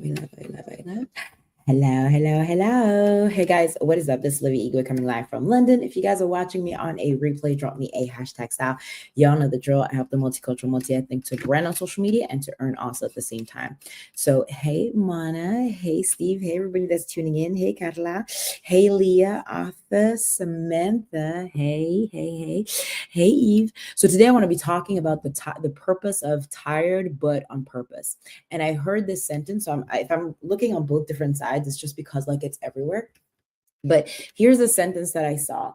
We love. Hello, hello, hello. Hey guys, what is up? This is Livy Igwe coming live from London. If you guys are watching me on a replay, drop me a hashtag style. Y'all know the drill. I help the multicultural, multi-ethnic to brand on social media and to earn also at the same time. So, hey Mana, hey Steve, hey everybody that's tuning in. Hey Carla, hey Leah, Arthur, Samantha, hey Eve. So today I want to be talking about the purpose of tired but on purpose. And I heard this sentence. So if I'm looking on both different sides, it's just because like it's everywhere. But here's a sentence that I saw.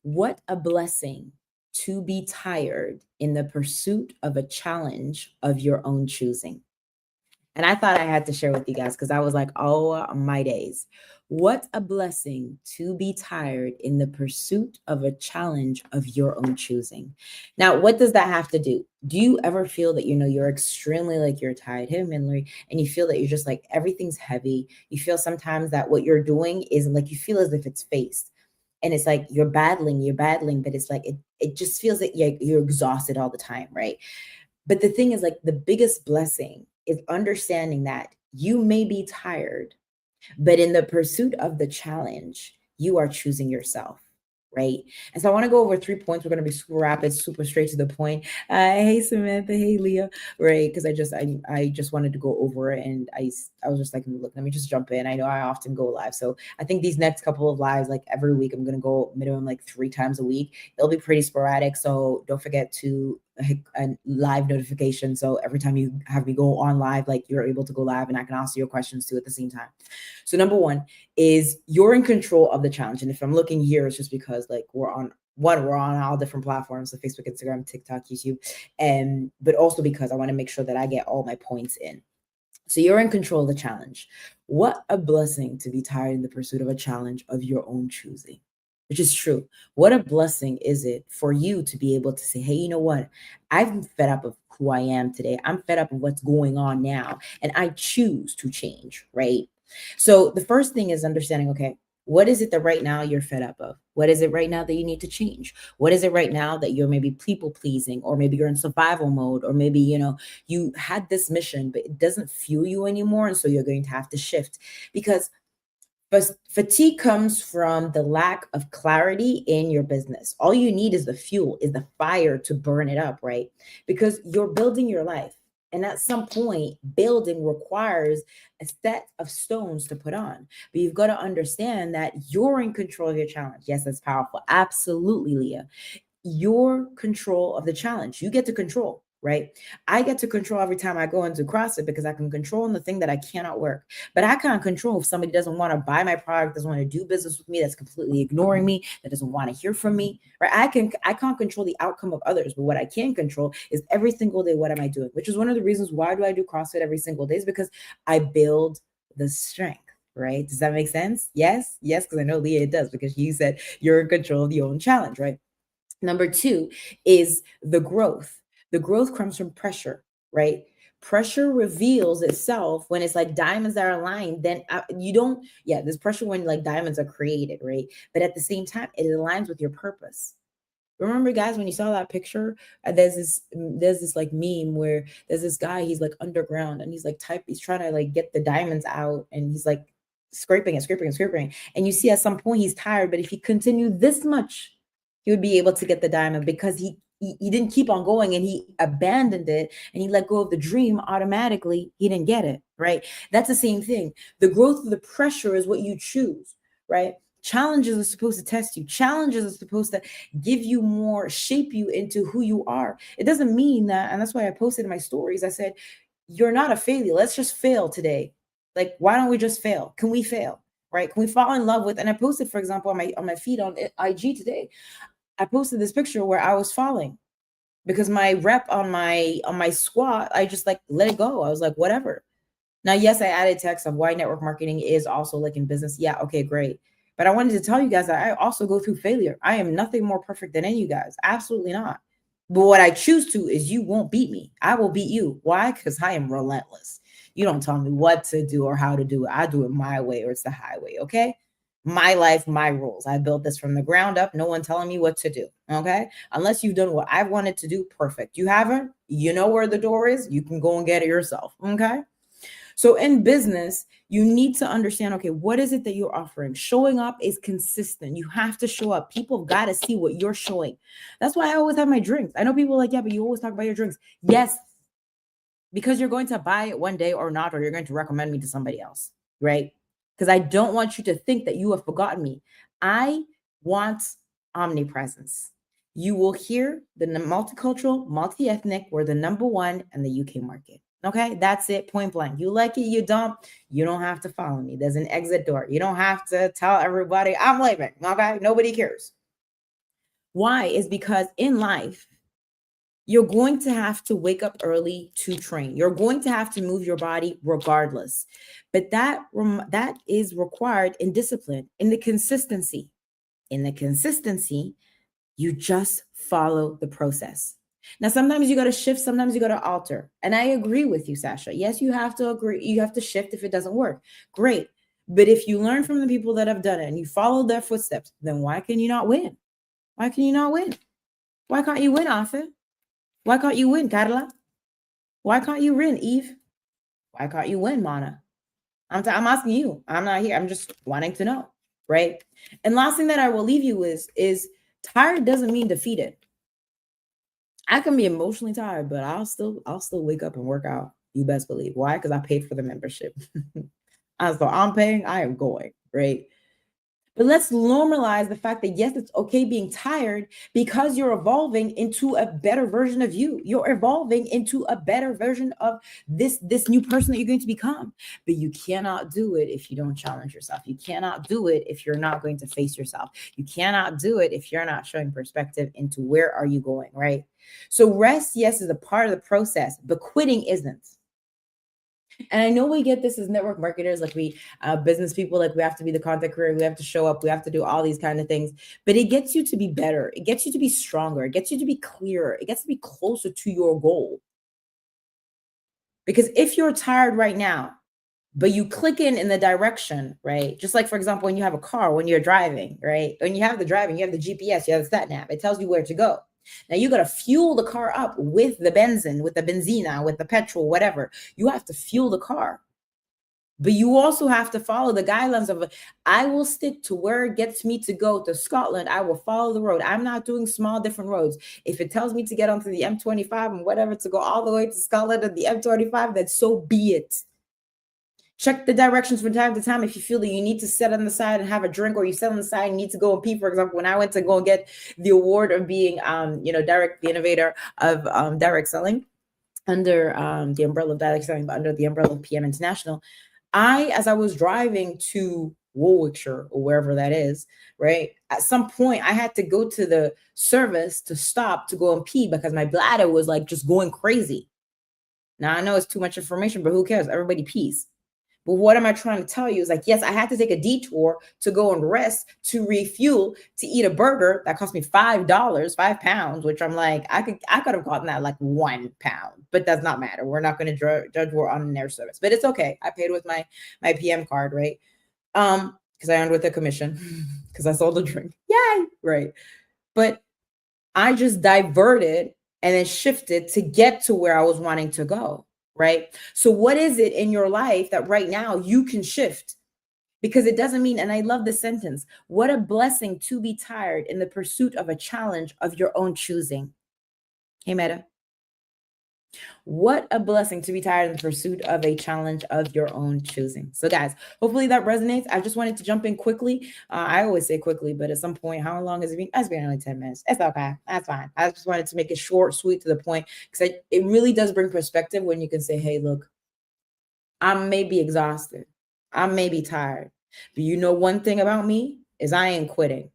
What a blessing to be tired in the pursuit of a challenge of your own choosing. And I thought I had to share with you guys because I was like, oh my days. What a blessing to be tired in the pursuit of a challenge of your own choosing. Now, what does that have to do? Do you ever feel that, you're extremely like you're tired, hey, Minley, and you feel that you're just like everything's heavy? You feel sometimes that what you're doing is like you feel as if it's faced. And it's like you're battling, but it's like it just feels like you're exhausted all the time, right? But the thing is, like, the biggest blessing is understanding that you may be tired, but in the pursuit of the challenge, you are choosing yourself. Right. And so I want to go over 3 points. We're going to be super rapid, super straight to the point. Hey, Samantha. Hey, Leah. Right. Because I just wanted to go over it. And I was just like, look, let me just jump in. I know I often go live. So I think these next couple of lives, like every week, I'm going to go minimum like 3 times a week. It'll be pretty sporadic. So don't forget to a live notification. So every time you have me go on live, like you're able to go live and I can answer your questions too at the same time. So number one is you're in control of the challenge. And if I'm looking here, it's just because like we're on all different platforms, so Facebook, Instagram, TikTok, YouTube, but also because I want to make sure that I get all my points in. So you're in control of the challenge. What a blessing to be tired in the pursuit of a challenge of your own choosing, which is true. What a blessing is it for you to be able to say, hey, you know what? I'm fed up of who I am today. I'm fed up of what's going on now, and I choose to change, right? So the first thing is understanding, okay, what is it that right now you're fed up of? What is it right now that you need to change? What is it right now that you're maybe people pleasing, or maybe you're in survival mode, or maybe, you had this mission, but it doesn't fuel you anymore. And so you're going to have to shift because fatigue comes from the lack of clarity in your business. All you need is the fuel, is the fire to burn it up, right? Because you're building your life. And at some point, building requires a set of stones to put on. But you've got to understand that you're in control of your challenge. Yes, that's powerful. Absolutely, Leah. Your control of the challenge. You get to control, right? I get to control every time I go into CrossFit because I can control the thing that I cannot work. But I can't control if somebody doesn't want to buy my product, doesn't want to do business with me, that's completely ignoring me, that doesn't want to hear from me, right? I can't control the outcome of others, but what I can control is every single day, what am I doing? Which is one of the reasons why do I do CrossFit every single day, is because I build the strength. Right? Does that make sense? Yes, because I know Leah, it does, because you said you're in control of your own challenge, right? Number two is the growth. The growth comes from pressure, right? Pressure reveals itself when it's like diamonds that are aligned. Then you don't, there's pressure when like diamonds are created, right? But at the same time, it aligns with your purpose. Remember, guys, when you saw that picture, there's this like meme where there's this guy, he's like underground and he's like he's trying to like get the diamonds out and he's like scraping and scraping and scraping. And you see at some point he's tired, but if he continued this much, he would be able to get the diamond because he didn't keep on going and he abandoned it and he let go of the dream. Automatically he didn't get it, right? That's the same thing. The growth of the pressure is what you choose, right? Challenges are supposed to test you. Challenges are supposed to give you more, shape you into who you are. It doesn't mean that, and that's why I posted in my stories, I said, you're not a failure, let's just fail today. Like, why don't we just fail? Can we fail? Right? Can we fall in love with? And I posted, for example, on my feed on IG today, I posted this picture where I was falling because my rep on my squat, I just like let it go. I was like, whatever. Now, yes, I added text of why network marketing is also like in business. Yeah, okay, great. But I wanted to tell you guys that I also go through failure. I am nothing more perfect than any of you guys. Absolutely not. But what I choose to is you won't beat me. I will beat you. Why? Because I am relentless. You don't tell me what to do or how to do it. I do it my way or it's the highway. Okay. My life, my rules. I built this from the ground up. No one telling me what to do. Okay. Unless you've done what I wanted to do, perfect. You haven't, you know where the door is. You can go and get it yourself. Okay. So in business, you need to understand, okay, what is it that you're offering? Showing up is consistent. You have to show up. People got to see what you're showing. That's why I always have my drinks. I know people are like, yeah, but you always talk about your drinks. Yes, because you're going to buy it one day or not, or you're going to recommend me to somebody else, right? Because I don't want you to think that you have forgotten me. I want omnipresence. You will hear the multicultural, multi-ethnic, we're the number one in the UK market. Okay, that's it, point blank. You like it, you don't have to follow me. There's an exit door. You don't have to tell everybody I'm leaving. Okay, nobody cares. Why? Is because in life, you're going to have to wake up early to train. You're going to have to move your body regardless. But that is required in discipline, in the consistency. In the consistency, you just follow the process. Now, sometimes you got to shift, sometimes you got to alter. And I agree with you, Sasha. Yes, you have to agree. You have to shift if it doesn't work. Great. But if you learn from the people that have done it and you follow their footsteps, then why can you not win? Why can you not win? Why can't you win, Arthur? Why can't you win, Carla? Why can't you win, Eve? Why can't you win, Mana? I'm asking you. I'm not here. I'm just wanting to know, right? And last thing that I will leave you with is tired doesn't mean defeated. I can be emotionally tired, but I'll still wake up and work out. You best believe. Why? Because I paid for the membership. I'm paying, I am going, right? But let's normalize the fact that yes, it's okay being tired because you're evolving into a better version of you. You're evolving into a better version of this new person that you're going to become. But you cannot do it if you don't challenge yourself. You cannot do it if you're not going to face yourself. You cannot do it if you're not showing perspective into where are you going, right? So rest, yes, is a part of the process, but quitting isn't. And I know we get this as network marketers, like we business people, like we have to be the content creator, we have to show up, we have to do all these kind of things. But it gets you to be better. It gets you to be stronger. It gets you to be clearer. It gets to be closer to your goal. Because if you're tired right now, but you click in the direction, right? Just like, for example, when you have a car, when you're driving, right? When you have the driving, you have the GPS, you have the stat nav. It tells you where to go. Now you got to fuel the car up with the benzene, with the benzina, with the petrol, whatever. You have to fuel the car. But you also have to follow the guidelines of I will stick to where it gets me to go to Scotland. I will follow the road. I'm not doing small different roads. If it tells me to get onto the M25 and whatever to go all the way to Scotland and the M25, then so be it. Check the directions from time to time if you feel that you need to sit on the side and have a drink, or you sit on the side and need to go and pee. For example, when I went to go and get the award of being, Derek, the innovator of direct selling under the umbrella of direct selling, but under the umbrella of PM International, as I was driving to Warwickshire or wherever that is, right? At some point, I had to go to the service to stop to go and pee because my bladder was like just going crazy. Now I know it's too much information, but who cares? Everybody pees. But what am I trying to tell you is like, yes, I had to take a detour to go and rest, to refuel, to eat a burger that cost me $5, £5, which I'm like, I could have gotten that like £1, but does not matter. We're not going to judge we're on an air service, but it's okay. I paid with my PM card, right? Because I earned with a commission because I sold a drink. Yay, right? But I just diverted and then shifted to get to where I was wanting to go. Right? So what is it in your life that right now you can shift? Because it doesn't mean, and I love the sentence, what a blessing to be tired in the pursuit of a challenge of your own choosing. Hey, Meta. What a blessing to be tired in the pursuit of a challenge of your own choosing. So guys, hopefully that resonates. I just wanted to jump in quickly. I always say quickly, but at some point, how long has it been? It's been only 10 minutes. It's okay. That's fine. I just wanted to make it short, sweet, to the point, because it really does bring perspective when you can say, hey, look, I may be exhausted. I may be tired. But you know one thing about me is I ain't quitting.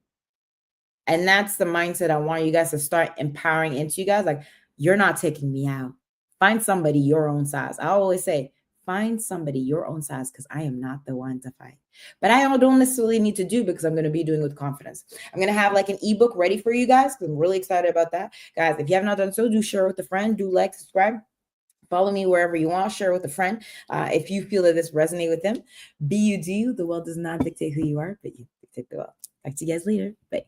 And that's the mindset I want you guys to start empowering into you guys. Like, you're not taking me out. Find somebody your own size. I always say, find somebody your own size, because I am not the one to fight. But I don't necessarily need to do, because I'm going to be doing it with confidence. I'm going to have like an ebook ready for you guys, because I'm really excited about that. Guys, if you have not done so, do share with a friend. Do like, subscribe. Follow me wherever you want. Share with a friend. If you feel that this resonates with them, be you, do you. The world does not dictate who you are, but you dictate the world. Talk to you guys later. Bye.